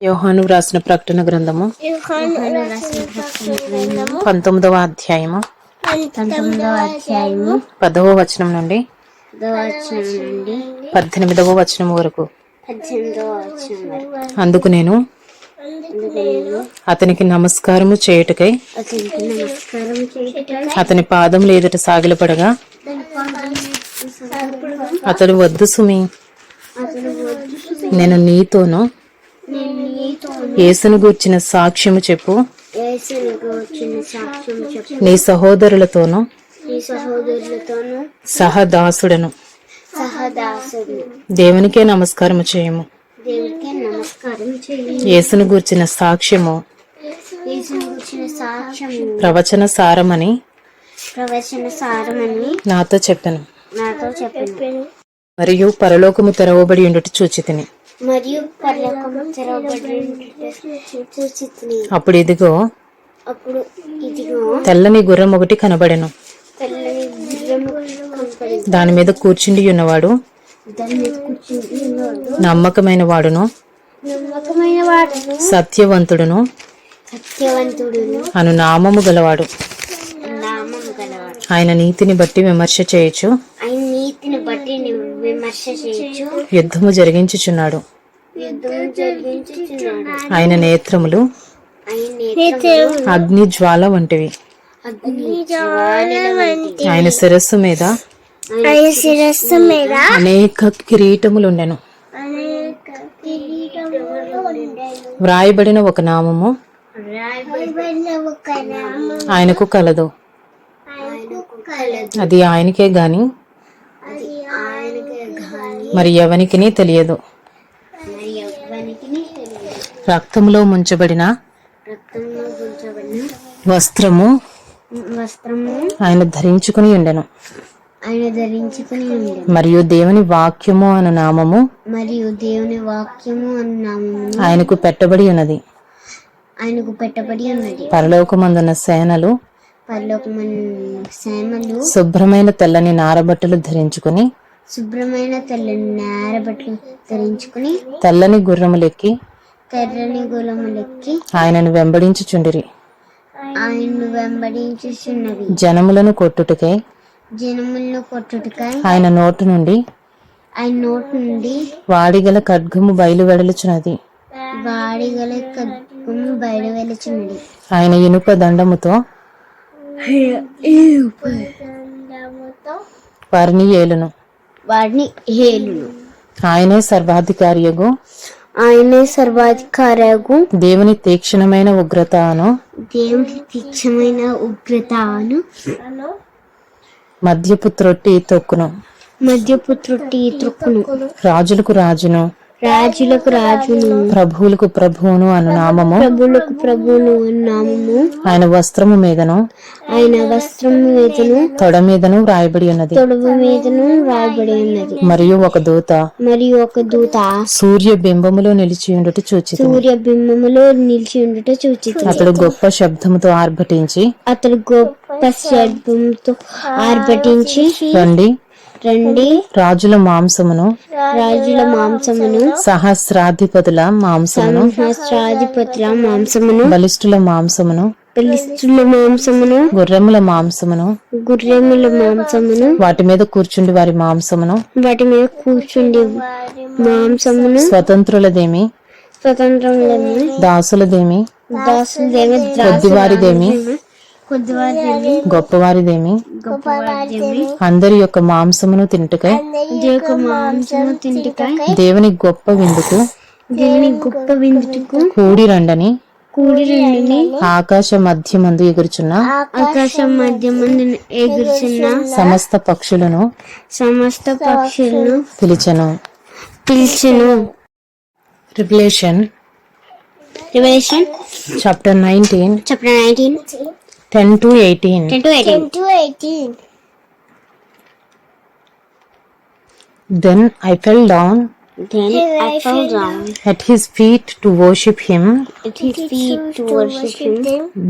యోహాను వ్రాసిన ప్రకటన గ్రంథము 19వ అధ్యాయము 10వ వచనం నుండి 18వ వచనం వరకు. అందుకు నేను అతనికి నమస్కారము చేయుటకై అతని పాదముల ఎదుట సాగిలపడగా అతడు వద్దు సుమి, నేను నీతోనూ యేసును గూర్చిన సాక్ష్యము చెప్పు, నీ సహోదరులతోనూ సహదాసుడను దేవునికే నమస్కారము చేయము. యేసును గూర్చిన సాక్ష్యము ప్రవచన సారమని నాతో చెప్పాను. మరియు పరలోకము తెరవబడి ఉండుట చూచితిని. అప్పుడు ఇదిగో తెల్లని గుర్రం ఒకటి కనబడెను. దాని మీద కూర్చుండి ఉన్నవాడు నమ్మకమైన వాడును సత్యవంతుడును అను నామము గలవాడు. ఆయన నీతిని బట్టి విమర్శ చేయొచ్చు, యుద్ధము జరిగించుచున్నాడు. ఆయన నేత్రములు అగ్ని జ్వాల వంటివి. ఆయన శిరస్సు మీద అనేక కిరీటములుండెను. వ్రాయబడిన ఒక నామము ఆయనకు కలదు. అది ఆయనకే గాని మరి ఎవనికిని తెలియదు. రక్తములో ముంచబడిన వస్త్రము ఆయన ధరించుకుని ఉండెను. మరియు దేవుని వాక్యము అను నామము ఆయనకు పెట్టబడి ఉన్నది. పరలోకమందున్న సేనలు శుభ్రమైన తెల్లని నారబట్టలు ధరించుకుని తెల్లని గుర్రములెక్కి ఆయనను వెంబడించుచుండిరి. జనములను కొట్టుటకై ఆయన నోటు నుండి వాడిగల ఖడ్గము బయలువెడలుచున్నది. ఆయన ఇనుప దండముతో వారిని ఏలును. ఆయనే సర్వాధికారియగు దేవుని తీక్షణమైన ఉగ్రతను మధ్యపుత్రొట్టి తొక్కును. రాజులకు రాజును ప్రభువులకు ప్రభువును అను నామము ఆయన వస్త్రము మీదను తొడ మీదను వ్రాయబడి ఉన్నది. మరియు ఒక దూత సూర్య బింబములో నిలిచి ఉండుట చూచి అతడు గొప్ప శబ్దముతో ఆర్భటించి రండి, రాజుల మాంసమును సహస్రాధిపతుల మాంసమును బలిష్ఠుల మాంసమును గుర్రముల మాంసమును వాటి మీద కూర్చుండి వారి మాంసమును స్వతంత్రులదేమి దాసులదేమి కొద్దివారిదేమి గొప్పవారిదేమి అందరి యొక్క మాంసమును తింటుకై దేవుని గొప్ప విందుకు కూడి రండని ఆకాశ మధ్యమందు ఎగురుచున్న సమస్త పక్షులను పిలిచెను. Revelation chapter 19 10 to 18. Then I fell down at his feet to worship him.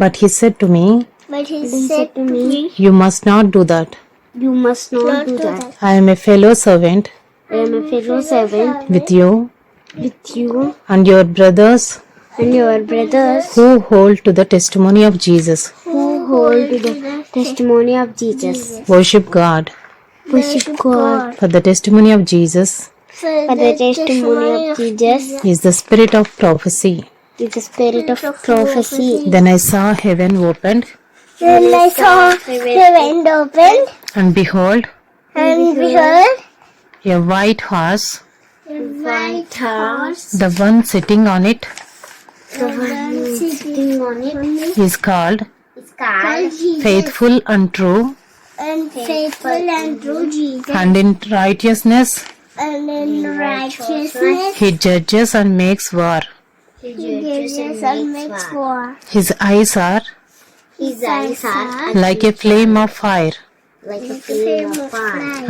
But he said to me, you must not do that. I am a fellow servant with you and your brothers who hold to the testimony of Jesus. Worship God. For the testimony of Jesus is the spirit of prophecy. Then I saw heaven opened, and behold, a white horse. The one sitting on it is called Faithful and True, and in righteousness he judges and makes war. His eyes are like a flame of fire,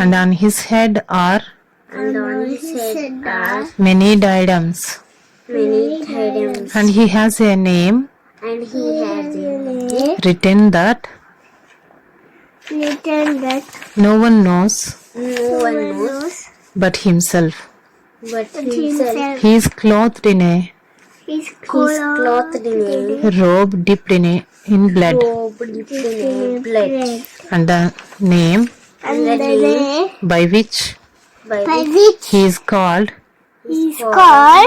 and on his head are many diadems, and he has a name written that no one knows but himself. He is clothed in a robe dipped in blood, and the name by which he is called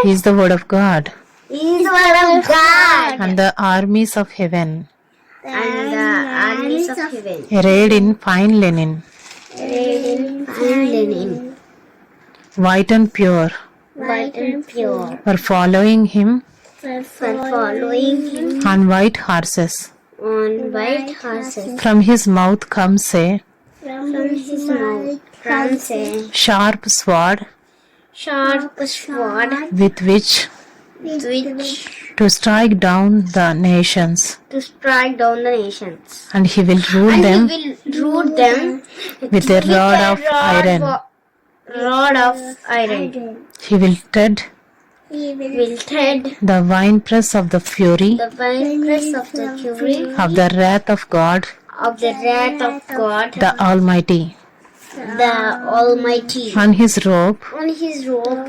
is the word of God. And the armies of heaven, arrayed in fine linen, white and pure, were following him on white horses. From his mouth comes a sharp sword, with which to strike down the nations, and he will rule them with a rod of iron. He will tread the winepress of the fury of the wrath of God, the Almighty. On his robe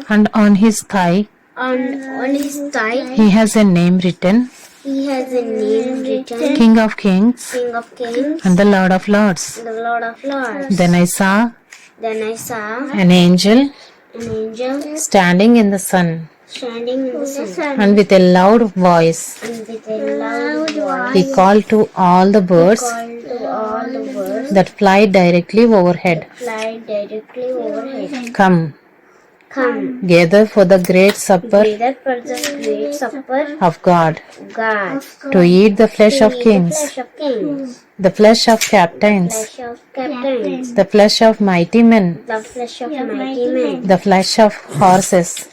and on his thigh he has a name written, King of Kings and the Lord of Lords. Then I saw an angel standing in the sun, and with a loud voice he called to all the birds that fly directly overhead, Come, gather for the great supper of God, to eat the flesh of kings, the flesh of captains, the flesh of mighty men, the flesh of horses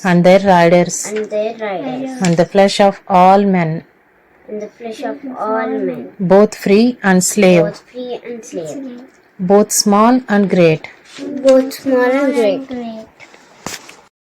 and their riders, and the flesh of all men, both free and slave, both small and great.